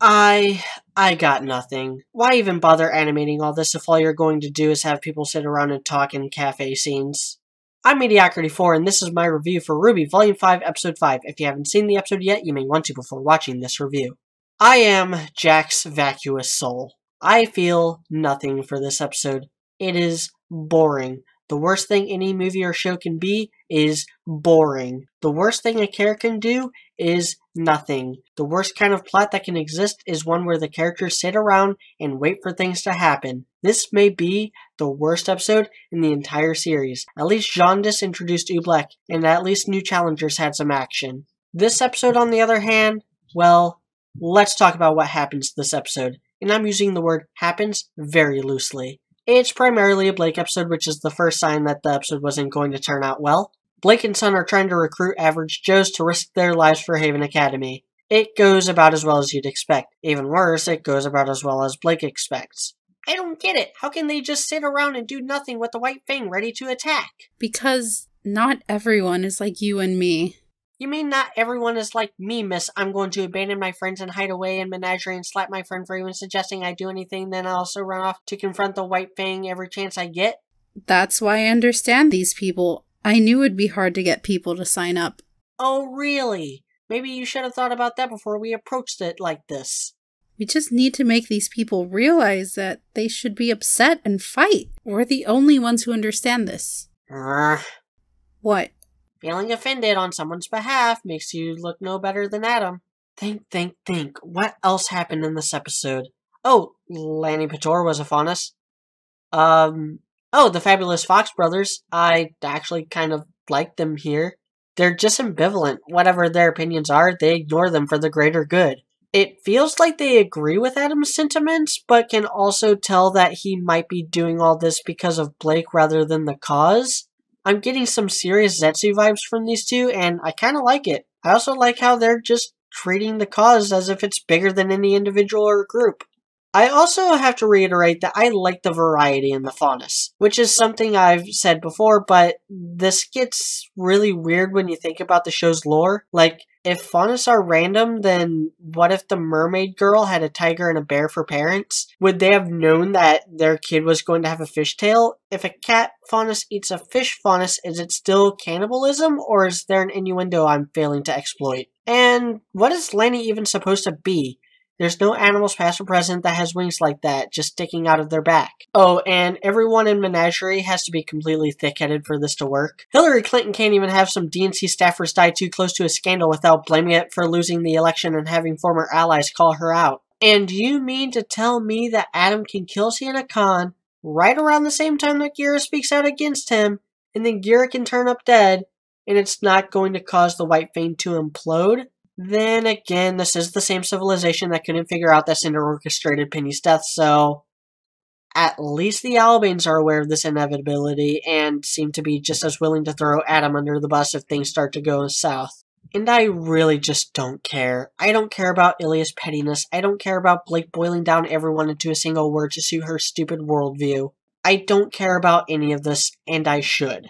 I got nothing. Why even bother animating all this if all you're going to do is have people sit around and talk in cafe scenes? I'm Mediocrity4, and this is my review for RWBY Volume 5, Episode 5. If you haven't seen the episode yet, you may want to before watching this review. I am Jack's vacuous soul. I feel nothing for this episode. It is boring. The worst thing any movie or show can be is boring. The worst thing a character can do is nothing. The worst kind of plot that can exist is one where the characters sit around and wait for things to happen. This may be the worst episode in the entire series. At least Jaundice introduced Oobleck, and at least new challengers had some action. This episode, on the other hand, well, let's talk about what happens this episode. And I'm using the word happens very loosely. It's primarily a Blake episode, which is the first sign that the episode wasn't going to turn out well. Blake and Sun are trying to recruit average Joes to risk their lives for Haven Academy. It goes about as well as you'd expect. Even worse, it goes about as well as Blake expects. I don't get it. How can they just sit around and do nothing with the White Fang ready to attack? Because not everyone is like you and me. You mean not everyone is like me, miss? I'm going to abandon my friends and hide away in Menagerie and slap my friend for even suggesting I do anything, then I'll also run off to confront the White Fang every chance I get? That's why I understand these people. I knew it'd be hard to get people to sign up. Oh, really? Maybe you should have thought about that before we approached it like this. We just need to make these people realize that they should be upset and fight. We're the only ones who understand this. What? Feeling offended on someone's behalf makes you look no better than Adam. Think. What else happened in this episode? Oh, Lanny Pator was a Faunus. Oh, the Fabulous Fox Brothers. I actually kind of like them here. They're just ambivalent. Whatever their opinions are, they ignore them for the greater good. It feels like they agree with Adam's sentiments, but can also tell that he might be doing all this because of Blake rather than the cause. I'm getting some serious Zetsu vibes from these two, and I kind of like it. I also like how they're just treating the cause as if it's bigger than any individual or group. I also have to reiterate that I like the variety in the Faunus, which is something I've said before, but this gets really weird when you think about the show's lore. Like, if Faunus are random, then what if the mermaid girl had a tiger and a bear for parents? Would they have known that their kid was going to have a fishtail? If a cat Faunus eats a fish Faunus, is it still cannibalism, or is there an innuendo I'm failing to exploit? And what is Lanny even supposed to be? There's no animals past or present that has wings like that, just sticking out of their back. Oh, and everyone in Menagerie has to be completely thick-headed for this to work. Hillary Clinton can't even have some DNC staffers die too close to a scandal without blaming it for losing the election and having former allies call her out. And you mean to tell me that Adam can kill Sienna Khan right around the same time that Gira speaks out against him, and then Gira can turn up dead, and it's not going to cause the White Fang to implode? Then again, this is the same civilization that couldn't figure out that Cinder orchestrated Penny's death, so at least the Albanes are aware of this inevitability and seem to be just as willing to throw Adam under the bus if things start to go south. And I really just don't care. I don't care about Ilya's pettiness. I don't care about Blake boiling down everyone into a single word to suit her stupid worldview. I don't care about any of this, and I should.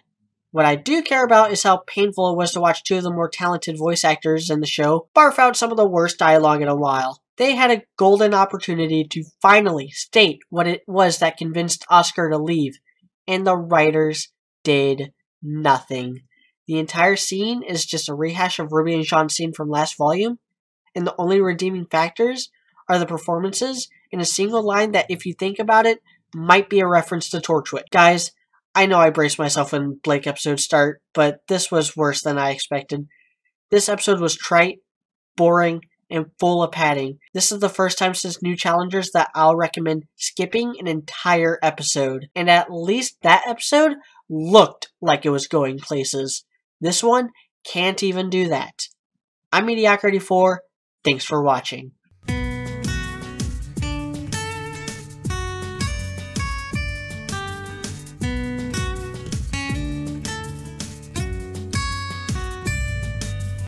What I do care about is how painful it was to watch two of the more talented voice actors in the show barf out some of the worst dialogue in a while. They had a golden opportunity to finally state what it was that convinced Oscar to leave, and the writers did nothing. The entire scene is just a rehash of Ruby and Sean's scene from last volume, and the only redeeming factors are the performances and a single line that, if you think about it, might be a reference to Torchwick. Guys, I know I braced myself when Blake episodes start, but this was worse than I expected. This episode was trite, boring, and full of padding. This is the first time since New Challengers that I'll recommend skipping an entire episode. And at least that episode looked like it was going places. This one can't even do that. I'm Mediocrity4. Thanks for watching.